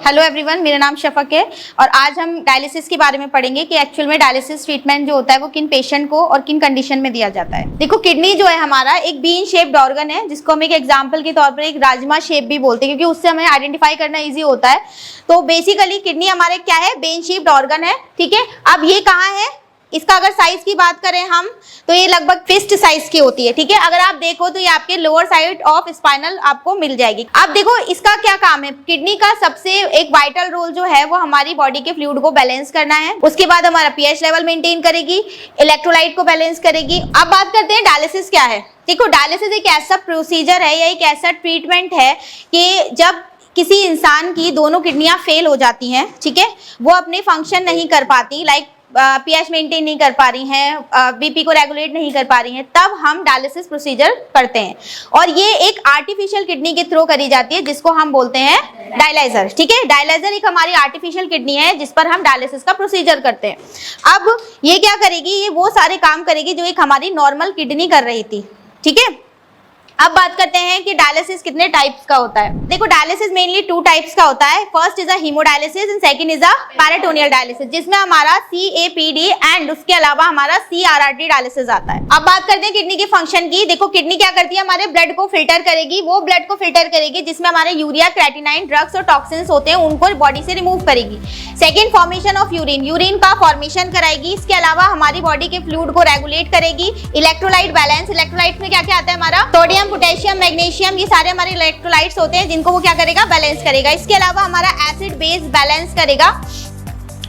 Hello everyone, मेरा नाम शफक है और आज हम डायलिसिस के बारे में पढ़ेंगे कि एक्चुअल में डायलिसिस ट्रीटमेंट जो होता है वो किन पेशेंट को और किन कंडीशन में दिया जाता है। देखो, किडनी जो है हमारा एक बीन शेप्ड ऑर्गन है, जिसको हम एक एग्जांपल के तौर पर एक राजमा शेप भी बोलते हैं, क्योंकि उससे हमें आइडेंटिफाई करना ईजी होता है। तो बेसिकली किडनी हमारे क्या है, बेन शेप्ड ऑर्गन है। ठीक है, अब ये कहाँ है, इसका अगर साइज की बात करें हम तो ये लगभग फिस्ट साइज की होती है। ठीक है, अगर आप देखो तो ये आपके लोअर साइड ऑफ स्पाइनल आपको मिल जाएगी। अब देखो इसका क्या काम है, किडनी का सबसे एक वाइटल रोल जो है वो हमारी बॉडी के फ्लूइड को बैलेंस करना है। उसके बाद हमारा पीएच लेवल मेंटेन करेगी, इलेक्ट्रोलाइट को बैलेंस करेगी। अब बात करते हैं डायलिसिस क्या है। देखो, डायलिसिस एक ऐसा प्रोसीजर है या एक ऐसा ट्रीटमेंट है कि जब किसी इंसान की दोनों किडनियां फेल हो जाती हैं, ठीक है, वो अपने फंक्शन नहीं कर पाती, लाइक पीएच मेंटेन नहीं कर पा रही हैं, बीपी को रेगुलेट नहीं कर पा रही हैं, तब हम डायलिसिस प्रोसीजर करते हैं। और ये एक आर्टिफिशियल किडनी के थ्रू करी जाती है, जिसको हम बोलते हैं डायलाइजर। ठीक है, डायलाइजर एक हमारी आर्टिफिशियल किडनी है जिस पर हम डायलिसिस का प्रोसीजर करते हैं। अब ये क्या करेगी, ये वो सारे काम करेगी जो एक हमारी नॉर्मल किडनी कर रही थी। ठीक है, अब बात करते हैं कि डायलिसिस कितने टाइप्स का होता है। देखो, डायलिसिस मेनली 2 टाइप्स का होता है। First is a haemodialysis and second is a peritoneal dialysis, जिसमें हमारा CAPD एंड उसके अलावा हमारा CRRT डायलिसिस आता है। अब बात करते हैं किडनी के फंक्शन की। देखो, किडनी क्या करती है, हमारे ब्लड को फिल्टर करेगी। वो ब्लड को फिल्टर करेगी जिसमें हमारे यूरिया, क्रेटिनाइन, ड्रग्स और टॉक्सिन्स होते हैं, उनको बॉडी से रिमूव करेगी। Second, formation of urine, urine का फॉर्मेशन कराएगी। इसके अलावा हमारी बॉडी के फ्लूइड को रेगुलेट करेगी। इलेक्ट्रोलाइट बैलेंस, इलेक्ट्रोलाइट में क्या क्या आता है, हमारा सोडियम, पोटेशियम, मैग्नीशियम, ये सारे हमारे इलेक्ट्रोलाइट्स होते हैं जिनको वो क्या करेगा, बैलेंस करेगा। इसके अलावा हमारा एसिड बेस बैलेंस करेगा।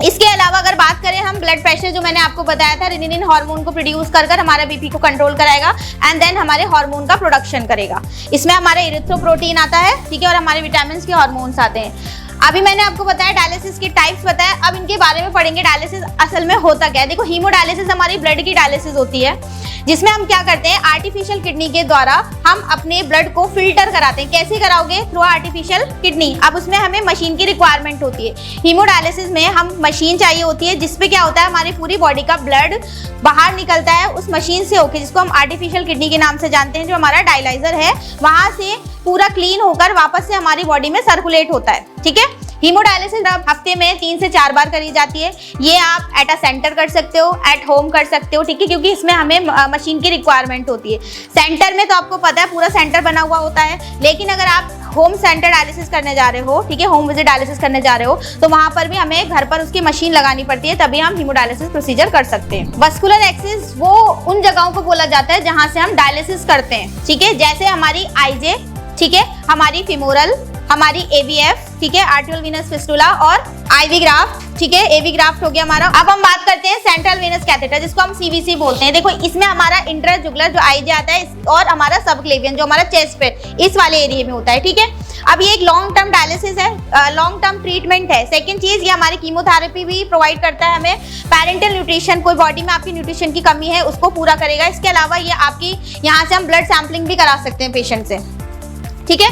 इसके अलावा अगर बात करें हम ब्लड प्रेशर, जो मैंने आपको बताया था, रेनिलिन हार्मोन को प्रोड्यूस कर हमारा बीपी को कंट्रोल कराएगा एंड देन हमारे हार्मोन का प्रोडक्शन करेगा। इसमें हमारे इरिथ्रोप्रोटीन आता है, ठीक है, और हमारे विटामिन के हार्मोन्स आते हैं। अभी मैंने आपको बताया डायलिसिस के टाइप्स बताया, अब इनके बारे में पढ़ेंगे डायलिसिस असल में होता क्या है। देखो, हीमोडायलिसिस हमारी ब्लड की डायलिसिस होती है, जिसमें हम क्या करते हैं, आर्टिफिशियल किडनी के द्वारा हम अपने ब्लड को फिल्टर कराते हैं। कैसे कराओगे, थ्रू आर्टिफिशियल किडनी। अब उसमें हमें मशीन की रिक्वायरमेंट होती है। हीमोडायलिसिस में हम मशीन चाहिए होती है, जिसपे क्या होता है, हमारी पूरी बॉडी का ब्लड बाहर निकलता है उस मशीन से होकर, जिसको हम आर्टिफिशियल किडनी के नाम से जानते हैं, जो हमारा डायलाइजर है, वहां से पूरा क्लीन होकर वापस से हमारी बॉडी में सर्कुलेट होता है। ठीक है, हीमोडायलिसिस हफ्ते में 3 से 4 बार करी जाती है। ये आप एट अ सेंटर कर सकते हो, एट होम कर सकते हो, ठीक है, क्योंकि इसमें हमें मशीन की रिक्वायरमेंट होती है। सेंटर में तो आपको पता है पूरा सेंटर बना हुआ होता है, लेकिन अगर आप होम सेंटर डायलिसिस करने जा रहे हो, ठीक है, होम विजिट डायलिसिस करने जा रहे हो, तो वहां पर भी हमें घर पर उसकी मशीन लगानी पड़ती है, तभी हम हीमोडायलिसिस प्रोसीजर कर सकते हैं। वस्कुलर एक्सिस वो उन जगहों को बोला जाता है जहां से हम डायलिसिस करते हैं। ठीक है, जैसे हमारी आईजे, ठीक है, हमारी फिमोरल, हमारी AVF, ठीक है, आर्टियल वीनस फिस्टुला, और IV ग्राफ्ट, ठीक है, AV ग्राफ्ट हो गया हमारा। अब हम बात करते हैं सेंट्रल वेनस कैथेटर, जिसको हम CVC बोलते हैं। देखो, इसमें हमारा इंट्राजुगुलर जो आईजे आता है और हमारा सबक्लेवियन जो हमारा चेस्ट पे इस वाले एरिया में होता है। ठीक है, अब ये एक लॉन्ग टर्म डायलिसिस है, लॉन्ग टर्म ट्रीटमेंट है। सेकंड चीज, ये हमारी कीमोथेरेपी भी प्रोवाइड करता है हमें। पेरेंटल न्यूट्रिशन, कोई बॉडी में आपकी न्यूट्रिशन की कमी है उसको पूरा करेगा। इसके अलावा ये आपकी यहाँ से हम ब्लड सैंपलिंग भी करा सकते हैं पेशेंट से। ठीक है,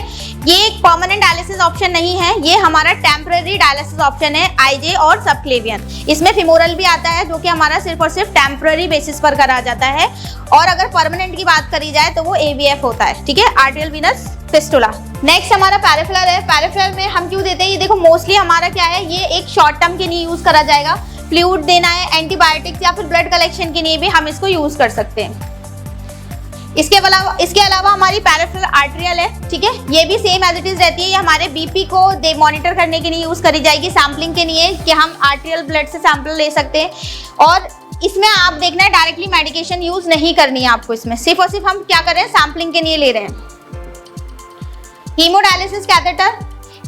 ये एक परमानेंट डायलिसिस ऑप्शन नहीं है, ये हमारा टेम्पररी डायलिसिस ऑप्शन है, आईजे और सबक्लेवियन। इसमें फिमोरल भी आता है, जो कि हमारा सिर्फ और सिर्फ टेम्पररी बेसिस पर करा जाता है। और अगर परमानेंट की बात करी जाए तो वो AVF होता है, ठीक है, आर्टियल वीनस फिस्टुला। नेक्स्ट हमारा पेरिफेरल है। पेरिफेरल में हम क्यों देते हैं, ये देखो मोस्टली हमारा क्या है, ये एक शॉर्ट टर्म के लिए यूज करा जाएगा। फ्लूइड देना है, एंटीबायोटिक्स या फिर ब्लड कलेक्शन के लिए भी हम इसको यूज कर सकते हैं। इसके अलावा हमारी पेरिफेरल आर्टेरियल है, ठीक है, ये भी सेम एज इट इज रहती है। ये हमारे बीपी को मॉनिटर करने के लिए यूज करी जाएगी, सैम्पलिंग के लिए, कि हम आर्टेरियल ब्लड से सैंपल ले सकते हैं। और इसमें आप देखना है, डायरेक्टली मेडिकेशन यूज नहीं करनी है आपको, इसमें सिर्फ और सिर्फ हम क्या कर रहे हैं, सैंपलिंग के लिए ले रहे हैं। हीमोडायलिसिस कैथेटर,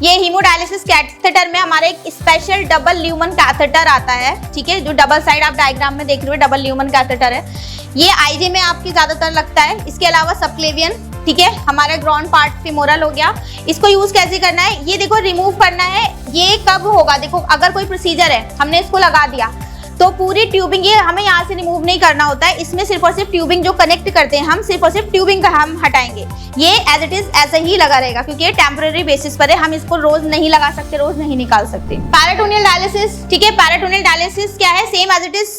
ये हीमोडायलिसिस कैथेटर में हमारा एक स्पेशल डबल ल्यूमन कैथेटर आता है, ठीक है, जो डबल साइड आप डायग्राम में देख रहे हो, डबल ल्यूमन कैथेटर है। ये आईजे में आपकी ज्यादातर लगता है। इसके अलावा सबक्लेवियन, ठीक है, हमारा ग्राउंड पार्ट फिमोरल हो गया। इसको यूज कैसे करना है, ये देखो रिमूव करना है। ये कब होगा, देखो अगर कोई प्रोसीजर है, हमने इसको लगा दिया तो पूरी ट्यूबिंग, ये हमें यहाँ से रिमूव नहीं करना होता है। इसमें सिर्फ और सिर्फ ट्यूबिंग जो कनेक्ट करते हैं हम, सिर्फ और सिर्फ ट्यूबिंग का हम हटाएंगे। ये एज इट इज ऐसे ही लगा रहेगा, क्योंकि ये टेम्पररी बेसिस पर है, हम इसको रोज नहीं लगा सकते, रोज नहीं निकाल सकते। पेरिटोनियल डायलिसिस, ठीक है, पेरिटोनियल डायलिसिस क्या है, same as it is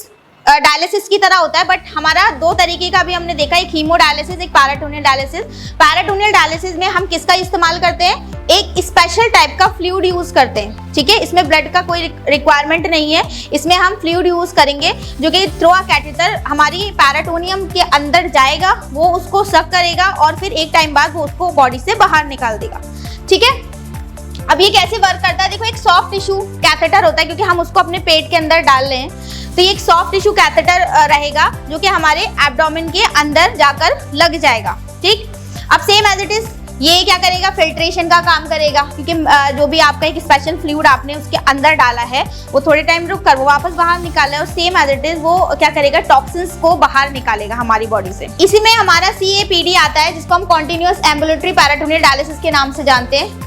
dialysis की तरह होता है, बट हमारा दो तरीके का भी हमने देखा, एक हीमोडायलिसिस, एक पैराटोनियल डायलिसिस। पैराटोनियल डायलिसिस में हम किसका इस्तेमाल करते हैं, एक स्पेशल टाइप का फ्लूइड यूज करते हैं, ठीक है। इसमें ब्लड का कोई रिक्वायरमेंट नहीं है, इसमें हम फ्लूइड यूज करेंगे जो कि थ्रू अ कैथेटर हमारी पैराटोनियम के अंदर जाएगा, वो उसको सक करेगा और फिर एक टाइम बाद वो उसको बॉडी से बाहर निकाल देगा, ठीक है। अब ये कैसे वर्क करता है, देखो एक सॉफ्ट टिश्यू कैथेटर होता है, क्योंकि हम उसको अपने पेट के अंदर डाल रहे हैं, तो ये एक सॉफ्ट टिश्यू कैथेटर रहेगा जो कि हमारे एब्डोमेन के अंदर जाकर लग जाएगा, ठीक। अब सेम एज इट इज ये क्या करेगा, फिल्ट्रेशन का काम करेगा, क्योंकि जो भी आपका एक स्पेशल फ्लूइड आपने उसके अंदर डाला है वो थोड़े टाइम रुक कर वो वापस बाहर निकाला है, और सेम एज इट इज वो क्या करेगा, टॉक्सिन्स को बाहर निकालेगा हमारी बॉडी से। इसी में हमारा CAPD आता है, जिसको हम कॉन्टिन्यूअस एम्बुलेटरी पैराटोनियल डायलिसिस के नाम से जानते हैं।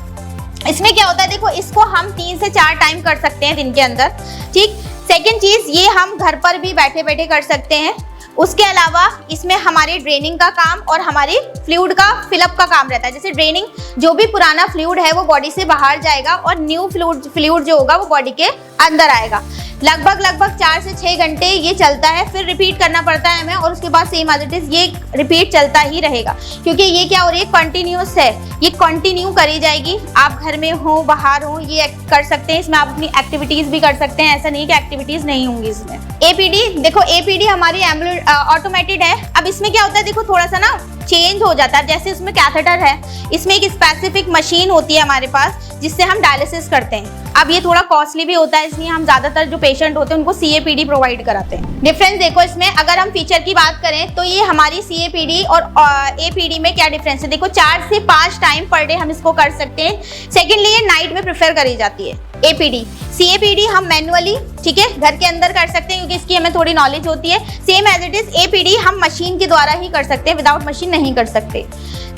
इसमें क्या होता है, देखो इसको हम 3 से 4 टाइम कर सकते हैं दिन के अंदर, ठीक। सेकेंड चीज, ये हम घर पर भी बैठे बैठे कर सकते हैं। उसके अलावा इसमें हमारी ड्रेनिंग का काम और हमारी फ्लूइड का फिलअप का काम रहता है। जैसे ड्रेनिंग, जो भी पुराना फ्लूइड है वो बॉडी से बाहर जाएगा और न्यू फ्लूइड जो होगा वो बॉडी के अंदर आएगा। लगभग 4 से 6 घंटे ये चलता है, फिर रिपीट करना पड़ता है हमें, और उसके बाद सेम एज इट इज ये रिपीट चलता ही रहेगा, क्योंकि ये क्या हो रही है, कंटिन्यूअस है, ये कंटिन्यू करी जाएगी। आप घर में हो बाहर हो ये कर सकते हैं, इसमें आप अपनी एक्टिविटीज भी कर सकते हैं, ऐसा नहीं कि एक्टिविटीज नहीं होंगी इसमें। APD, देखो APD हमारी ऑटोमेटेड है। अब इसमें क्या होता है, देखो थोड़ा सा ना चेंज हो जाता है, जैसे उसमें कैथेटर है, इसमें एक स्पेसिफिक मशीन होती है हमारे पास जिससे हम डायलिसिस करते हैं। अब ये थोड़ा कॉस्टली भी होता है, इसलिए हम ज्यादातर जो पेशेंट होते हैं उनको CAPD प्रोवाइड कराते हैं। डिफरेंस देखो इसमें, अगर हम फीचर की बात करें तो ये हमारी CAPD और APD में क्या डिफरेंस है, देखो 4 से 5 टाइम पर डे हम इसको कर सकते हैं। सेकेंडली ये नाइट में प्रेफर करी जाती है APD। CAPD हम मैनुअली, ठीक है, घर के अंदर कर सकते हैं, क्योंकि इसकी हमें थोड़ी नॉलेज होती है। Same as it is APD हम मशीन के द्वारा ही कर सकते हैं, विदाउट मशीन नहीं कर सकते।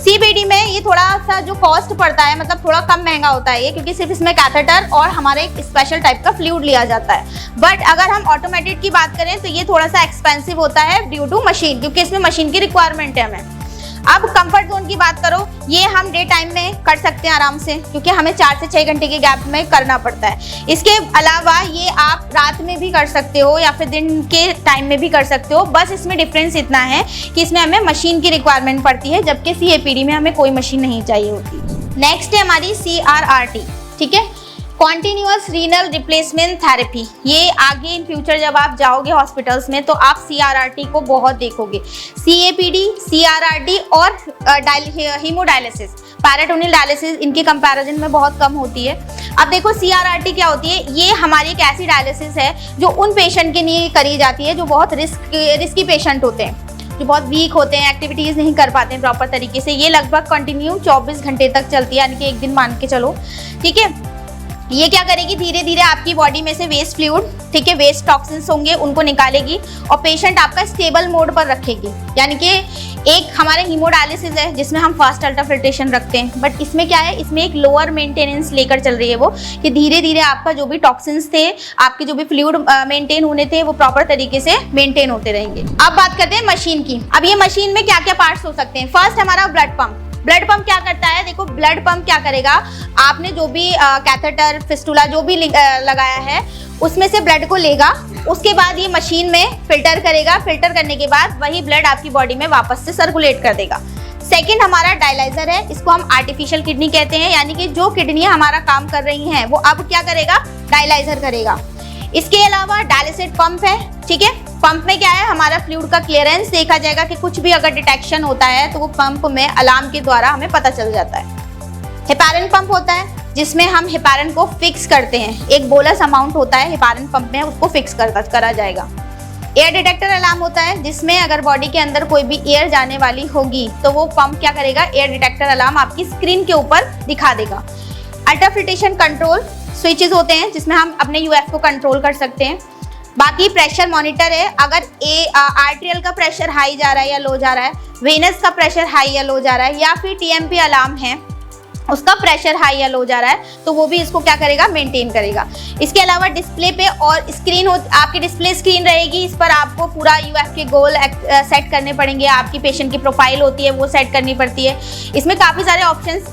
CAPD में ये थोड़ा सा जो कॉस्ट पड़ता है, मतलब थोड़ा कम महंगा होता है ये, क्योंकि सिर्फ इसमें कैथेटर और हमारे एक स्पेशल टाइप का फ्लूइड लिया जाता है। बट अगर हम ऑटोमेटेड की बात करें तो ये थोड़ा सा एक्सपेंसिव होता है ड्यू टू मशीन, क्योंकि इसमें मशीन की रिक्वायरमेंट है हमें। अब कंफर्ट जोन की बात करो, ये हम डे टाइम में कर सकते हैं आराम से, क्योंकि हमें 4 से 6 घंटे के गैप में करना पड़ता है। इसके अलावा ये आप रात में भी कर सकते हो या फिर दिन के टाइम में भी कर सकते हो, बस इसमें डिफरेंस इतना है कि इसमें हमें मशीन की रिक्वायरमेंट पड़ती है, जबकि CAPD में हमें कोई मशीन नहीं चाहिए होती। नेक्स्ट है हमारी CRRT, ठीक है, कॉन्टिन्यूअस रीनल रिप्लेसमेंट थेरेपी। ये आगे इन फ्यूचर जब आप जाओगे हॉस्पिटल्स में तो आप CRRT को बहुत देखोगे। CAPD, CRRT और हीमोडायलिसिस, पैराटोनियल डायलिसिस इनके कंपैरिजन में बहुत कम होती है। अब देखो CRRT क्या होती है, ये हमारी एक ऐसी डायलिसिस है जो उन पेशेंट के लिए करी जाती है जो बहुत रिस्की पेशेंट होते हैं, जो बहुत वीक होते हैं, एक्टिविटीज नहीं कर पाते हैं प्रॉपर तरीके से। ये लगभग कंटिन्यू 24 घंटे तक चलती है, यानी कि एक दिन मान के चलो, ठीक है। ये क्या करेगी, धीरे धीरे आपकी बॉडी में से वेस्ट फ्लूइड, ठीक है, वेस्ट टॉक्सिन्स होंगे उनको निकालेगी और पेशेंट आपका स्टेबल मोड पर रखेगी। यानी कि एक हमारे हीमोडायलिसिस है जिसमें हम फास्ट अल्ट्राफिल्ट्रेशन रखते हैं, बट इसमें क्या है, इसमें एक लोअर मेंटेनेंस लेकर चल रही है वो, कि धीरे धीरे आपका जो भी टॉक्सिन्स थे, आपके जो भी फ्लूइड मेंटेन होने थे वो प्रॉपर तरीके से मेंटेन होते रहेंगे। अब बात करते हैं मशीन की। अब ये मशीन में क्या क्या पार्ट्स हो सकते हैं। फर्स्ट हमारा ब्लड पंप। ब्लड पंप क्या करता है, देखो ब्लड पंप क्या करेगा, आपने जो भी कैथेटर, फिस्टुला जो भी लगाया है उसमें से ब्लड को लेगा, उसके बाद ये मशीन में फिल्टर करेगा, फिल्टर करने के बाद वही ब्लड आपकी बॉडी में वापस से सर्कुलेट कर देगा। सेकेंड हमारा डायलाइजर है, इसको हम आर्टिफिशियल किडनी कहते हैं, यानी कि जो किडनी हमारा काम कर रही हैं वो अब क्या करेगा, डायलाइजर करेगा। इसके अलावा डायलिसिस पंप है, ठीक है। पंप में क्या है, हमारा फ्लूइड का क्लियरेंस देखा जाएगा कि कुछ भी अगर डिटेक्शन होता है तो वो पंप में अलार्म के द्वारा हमें पता चल जाता है। हेपारिन पंप होता है जिसमें हम हेपारिन को फिक्स करते हैं, एक बोलस अमाउंट होता है हेपारिन पंप में, उसको फिक्स करा जाएगा। एयर डिटेक्टर अलार्म होता है जिसमें अगर बॉडी के अंदर कोई भी एयर जाने वाली होगी तो वो पंप क्या करेगा, एयर डिटेक्टर अलार्म आपकी स्क्रीन के ऊपर दिखा देगा। अल्ट्राफिल्ट्रेशन कंट्रोल स्विचेस होते हैं जिसमें हम अपने UF को कंट्रोल कर सकते हैं। बाकी प्रेशर मॉनिटर है, अगर आर्टेरियल का प्रेशर हाई जा रहा है या लो जा रहा है, वेनस का प्रेशर हाई या लो जा रहा है, या फिर TMP अलार्म है, उसका प्रेशर हाई या लो जा रहा है, तो वो भी इसको क्या करेगा, मेंटेन करेगा। इसके अलावा डिस्प्ले पे और स्क्रीन आपकी डिस्प्ले स्क्रीन रहेगी, इस पर आपको पूरा यूएफ के गोल सेट करने पड़ेंगे, आपकी पेशेंट की प्रोफाइल होती है वो सेट करनी पड़ती है। इसमें काफ़ी सारे ऑप्शंस,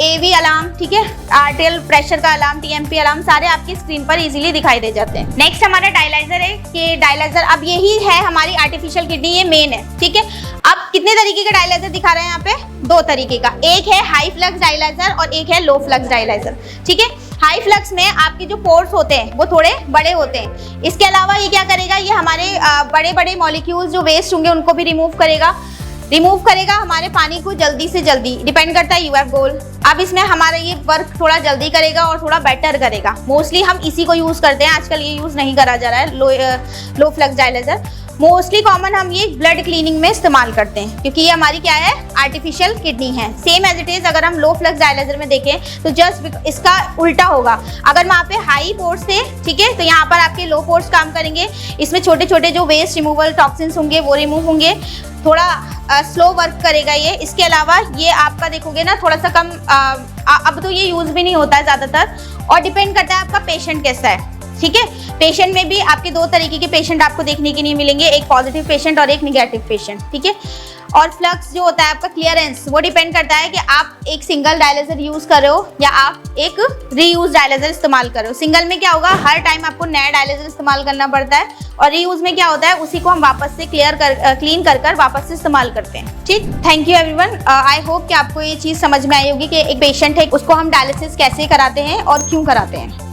AV अलार्म, ठीक है, आर्टियल प्रेशर का अलार्म, TMP अलार्म, सारे आपकी स्क्रीन पर इजीली दिखाई दे जाते हैं। नेक्स्ट हमारा डायलाइजर है कि डायलाइजर, अब यही है हमारी आर्टिफिशियल किडनी, ये मेन है, ठीक है। अब कितने तरीके का डायलाइजर दिखा रहे हैं यहाँ पे, 2 तरीके का, एक है हाई फ्लक्स डायलाइजर और एक है लो फ्लक्स डायलाइजर, ठीक है। हाई फ्लक्स में आपके जो पोर्स होते हैं वो थोड़े बड़े होते हैं। इसके अलावा ये क्या करेगा, ये हमारे बड़े बड़े मॉलिक्यूल्स जो वेस्ट होंगे उनको भी रिमूव करेगा हमारे पानी को जल्दी से जल्दी, डिपेंड करता है यूएफ गोल। अब इसमें हमारा ये वर्क थोड़ा जल्दी करेगा और थोड़ा बेटर करेगा। मोस्टली हम इसी को यूज़ करते हैं, आजकल ये यूज़ नहीं करा जा रहा है लो फ्लक्स डायलाइजर। मोस्टली कॉमन हम ये ब्लड क्लीनिंग में इस्तेमाल करते हैं, क्योंकि ये हमारी क्या है, आर्टिफिशियल किडनी है। सेम एज इट इज अगर हम लो फ्लक्स डायलाइजर में देखें तो जस्ट इसका उल्टा होगा। अगर वहाँ पे हाई पोर्स थे, ठीक है, तो यहाँ पर आपके लो पोर्स काम करेंगे। इसमें छोटे छोटे जो वेस्ट रिमूवल टॉक्सिन्स होंगे वो रिमूव होंगे, थोड़ा स्लो वर्क करेगा ये। इसके अलावा ये आपका देखोगे ना थोड़ा सा कम, अब तो ये यूज़ भी नहीं होता है ज़्यादातर, और डिपेंड करता है आपका पेशेंट कैसा है, ठीक है। पेशेंट में भी आपके 2 तरीके के पेशेंट आपको देखने के नहीं मिलेंगे, एक पॉजिटिव पेशेंट और एक निगेटिव पेशेंट, ठीक है। और फ्लक्स जो होता है आपका क्लियरेंस, वो डिपेंड करता है कि आप एक सिंगल डायलाइजर यूज कर रहे हो या आप एक रीयूज डायलाइजर इस्तेमाल कर रहे हो। सिंगल में क्या होगा, हर टाइम आपको नया डायलाइजर इस्तेमाल करना पड़ता है, और रीयूज में क्या होता है, उसी को हम वापस से क्लीन कर वापस से इस्तेमाल करते हैं, ठीक। Thank you everyone. I hope कि आपको ये चीज़ समझ में आई होगी कि एक पेशेंट है उसको हम डायलिसिस कैसे कराते हैं और क्यों कराते हैं।